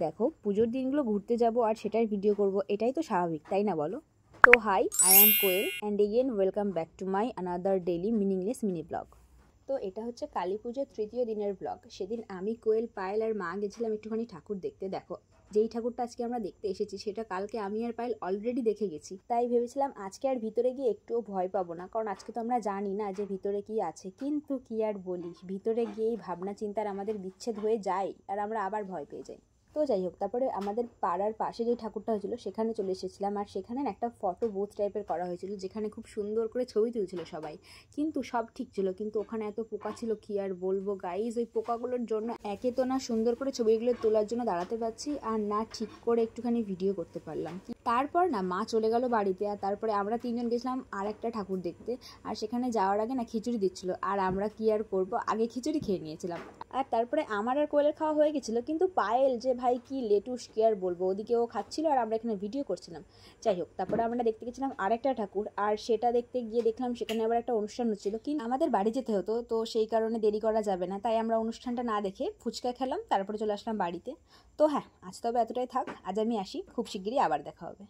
দেখো পুজোর দিনগুলো ঘুরতে যাব আর সেটার ভিডিও করব, এটাই তো স্বাভাবিক, তাই না বলো? তো hi, I am Koyel and again welcome back to my another daily meaningless mini blog. তো এটা হচ্ছে কালী পুজোর তৃতীয় দিনের ব্লগ। সেদিন আমি, কোয়েল, পায়েল আর মা গেছিলাম একটুখানি ঠাকুর দেখতে। দেখো যেই ঠাকুরটা আজকে আমরা দেখতে এসেছি সেটা কালকে আমি আর পায়েল অলরেডি দেখে গেছি, তাই ভেবেছিলাম আজকে আর ভিতরে গিয়ে একটুও ভয় পাবো না, কারণ আজকে তো আমরা জানি না যে ভিতরে কি আছে। কিন্তু কি আর বলি, ভিতরে গিয়েই ভাবনা চিন্তার আমাদের বিচ্ছেদ হয়ে যায় আর আমরা আবার ভয় পেয়ে যাই। তো যাই হোক, তারপরে আমাদের পাড়ার পাশে যে ঠাকুরটা হয়েছিল সেখানে চলে এসেছিলাম, আর সেখানে একটা ফটো বুথ টাইপের করা হয়েছিল যেখানে খুব সুন্দর করে ছবি তুলছিল সবাই। কিন্তু সব ঠিক ছিল, কিন্তু ওখানে এত পোকা ছিল কি আর বলবো গাইজ। ওই পোকাগুলোর জন্য একে তো না সুন্দর করে ছবিগুলো তোলার জন্য দাঁড়াতে পারছি, আর না ঠিক করে একটুখানি ভিডিও করতে পারলাম। তারপর না মা চলে গেল বাড়িতে, আর তারপরে আমরা তিনজন গেছিলাম আর একটা ঠাকুর দেখতে। আর সেখানে যাওয়ার আগে না খিচুড়ি দিচ্ছিল, আর আমরা কি আর করবো, আগে খিচুড়ি খেয়ে নিয়েছিলাম। আর তারপরে আমার আর কোয়েলের খাওয়া হয়ে গেছিলো, কিন্তু পায়েল যে ভাই কি লেটুস, কি আর বলবো, ওদিকে ও খাচ্ছিল আর আমরা এখানে ভিডিও করছিলাম। যাই হোক, তারপরে আমরা দেখতে গেছিলাম আরেকটা ঠাকুর, আর সেটা দেখতে গিয়ে দেখলাম সেখানে আবার একটা অনুষ্ঠান হচ্ছিল, কিন্তু আমাদের বাড়ি যেতে হতো, তো সেই কারণে দেরি করা যাবে না, তাই আমরা অনুষ্ঠানটা না দেখে ফুচকা খেলাম, তারপরে চলে আসলাম বাড়িতে। তো হ্যাঁ, আজ তবে এতটাই থাক, আজ আমি আসি, খুব শিগগিরই আবার দেখা হবে।